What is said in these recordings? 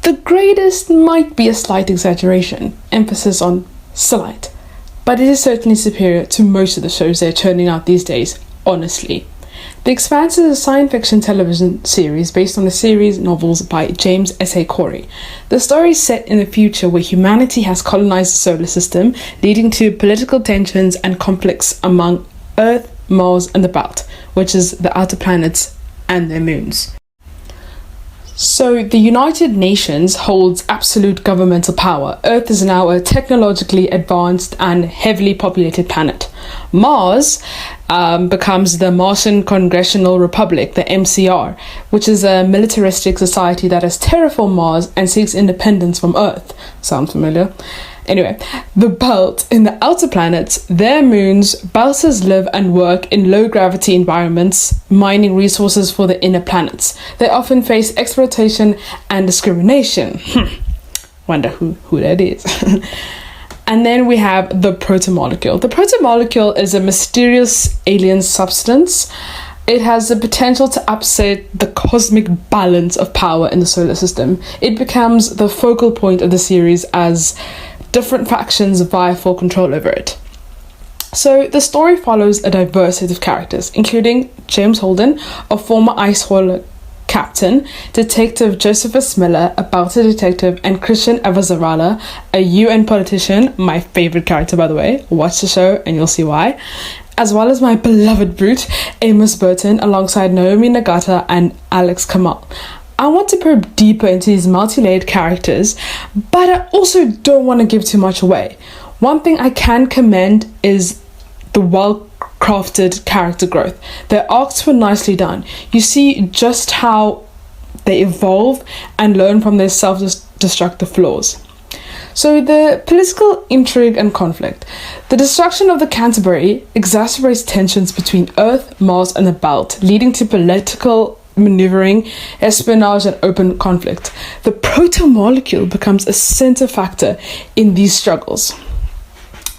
The greatest might be a slight exaggeration, emphasis on slight, but it is certainly superior to most of the shows they're churning out these days, honestly. The Expanse is a science fiction television series based on a series of novels by James S.A. Corey. The story is set in a future where humanity has colonized the solar system, leading to political tensions and conflicts among Earth, Mars, and the Belt, which is the outer planets and their moons. So the United Nations holds absolute governmental power. Earth is now a technologically advanced and heavily populated planet. Mars becomes the Martian Congressional Republic, the MCR, which is a militaristic society that has terraformed Mars and seeks independence from Earth. Sound familiar? Anyway, the Belt in the outer planets, their moons, Belters live and work in low-gravity environments, mining resources for the inner planets. They often face exploitation and discrimination. Wonder who that is. And then we have the protomolecule. The protomolecule is a mysterious alien substance. It has the potential to upset the cosmic balance of power in the solar system. It becomes the focal point of the series as different factions vie for control over it. So the story follows a diverse set of characters, including James Holden, a former ice hauler captain, Detective Josephus Miller, a Belter detective, and Christian Avazarala, a UN politician, my favorite character by the way. Watch the show and you'll see why. As well as my beloved brute, Amos Burton, alongside Naomi Nagata and Alex Kamal. I want to probe deeper into these multi-layered characters, but I also don't want to give too much away. One thing I can commend is the well-crafted character growth. Their arcs were nicely done. You see just how they evolve and learn from their self-destructive flaws. So the political intrigue and conflict. The destruction of the Canterbury exacerbates tensions between Earth, Mars, and the Belt, leading to political maneuvering, espionage, and open conflict. The protomolecule becomes a center factor in these struggles.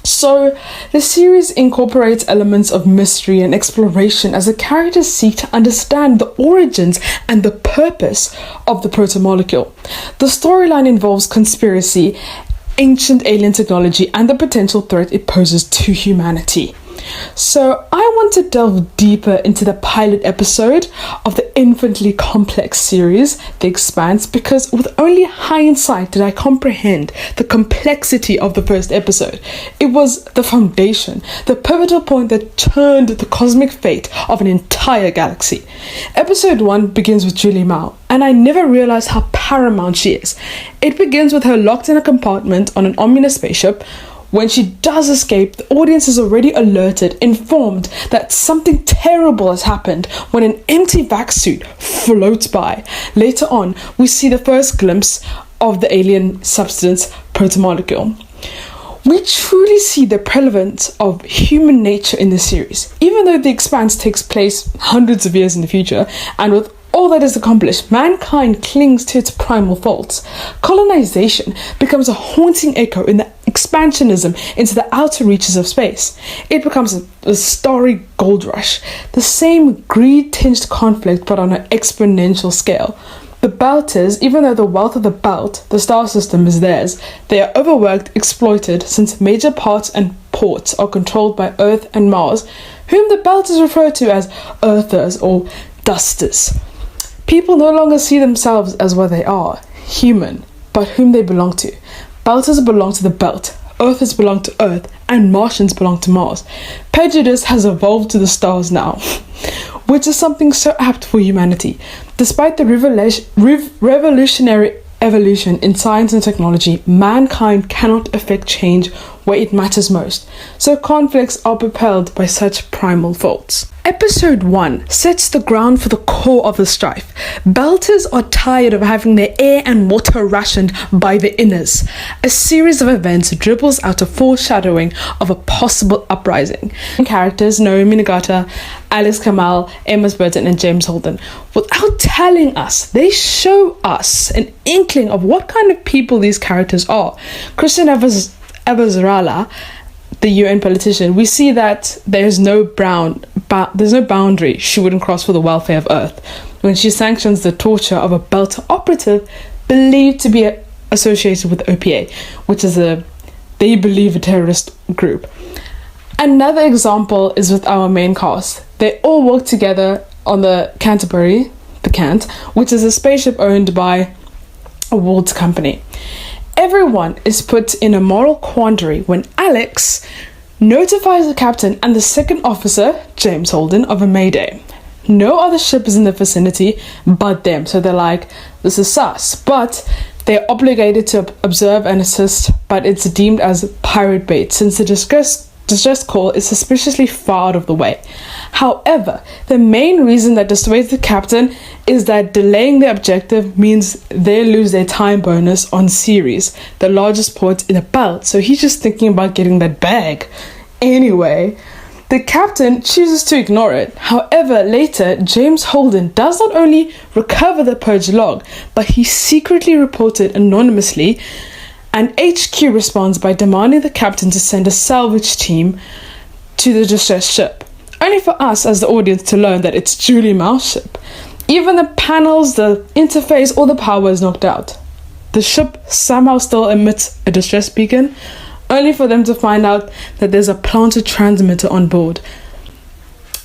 So the series incorporates elements of mystery and exploration as the characters seek to understand the origins and the purpose of the protomolecule. The storyline involves conspiracy, ancient alien technology, and the potential threat it poses to humanity. So I want to delve deeper into the pilot episode of the infinitely complex series, The Expanse, because with only hindsight did I comprehend the complexity of the first episode. It was the foundation, the pivotal point that turned the cosmic fate of an entire galaxy. Episode 1 begins with Julie Mao, and I never realized how paramount she is. It begins with her locked in a compartment on an ominous spaceship. When she does escape, the audience is already alerted, informed that something terrible has happened when an empty vac suit floats by. Later on, we see the first glimpse of the alien substance protomolecule. We truly see the prevalence of human nature in this series. Even though The Expanse takes place hundreds of years in the future, and with all that is accomplished, mankind clings to its primal faults. Colonization becomes a haunting echo in the expansionism into the outer reaches of space. It becomes a starry gold rush, the same greed-tinged conflict but on an exponential scale. The Belters, even though the wealth of the Belt, the star system, is theirs, they are overworked, exploited, since major parts and ports are controlled by Earth and Mars, whom the Belters refer to as Earthers or Dusters. People no longer see themselves as what they are, human, but whom they belong to. Belters belong to the Belt, Earthers belong to Earth, and Martians belong to Mars. Prejudice has evolved to the stars now, which is something so apt for humanity. Despite the revolutionary evolution in science and technology, mankind cannot affect change where it matters most, so conflicts are propelled by such primal faults. Episode 1 sets the ground for the core of the strife. Belters are tired of having their air and water rationed by the Inners. A series of events dribbles out a foreshadowing of a possible uprising. Characters Naomi Nagata, Alex Kamal, Emma Burton, and James Holden. Without telling us, they show us an inkling of what kind of people these characters are. Christian Avazarala, the UN politician, we see that there's no boundary she wouldn't cross for the welfare of Earth. When she sanctions the torture of a Belter operative, believed to be associated with OPA, which is they believe, a terrorist group. Another example is with our main cast. They all work together on the Canterbury, the Cant, which is a spaceship owned by a Ward's company. Everyone is put in a moral quandary when Alex notifies the captain and the second officer, James Holden, of a mayday. No other ship is in the vicinity but them, so they're like, this is sus. But they're obligated to observe and assist, but it's deemed as pirate bait since the distress call is suspiciously far out of the way. However, the main reason that dissuades the captain is that delaying the objective means they lose their time bonus on Ceres, the largest port in the belt, so he's just thinking about getting that bag. Anyway, the captain chooses to ignore it. However, later, James Holden does not only recover the purge log, but he secretly reported anonymously, and HQ responds by demanding the captain to send a salvage team to the distressed ship, only for us as the audience to learn that it's Julie Mau's ship. Even the panels, the interface, all the power is knocked out. The ship somehow still emits a distress beacon, only for them to find out that there's a planted transmitter on board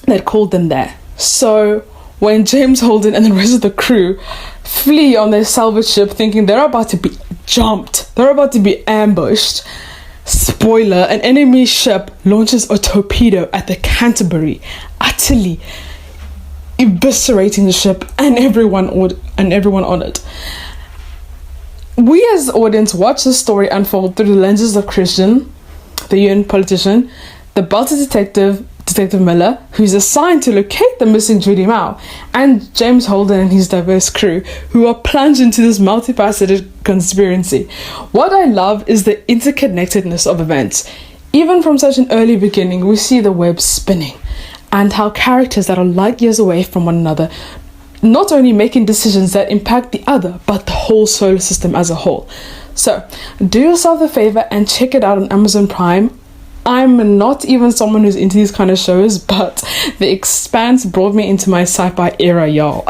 that called them there. So when James Holden and the rest of the crew flee on their salvage ship thinking they're about to be jumped, they're about to be ambushed, spoiler, an enemy ship launches a torpedo at the Canterbury, utterly eviscerating the ship and everyone on it. We as the audience watch the story unfold through the lenses of Christian, the UN politician, the belted detective Miller, who's assigned to locate the missing Judy Mao, and James Holden and his diverse crew, who are plunged into this multifaceted conspiracy. What I love is the interconnectedness of events. Even from such an early beginning, we see the web spinning, and how characters that are light years away from one another not only making decisions that impact the other, but the whole solar system as a whole. So, do yourself a favor and check it out on Amazon Prime. I'm not even someone who's into these kind of shows, but The Expanse brought me into my sci-fi era, y'all.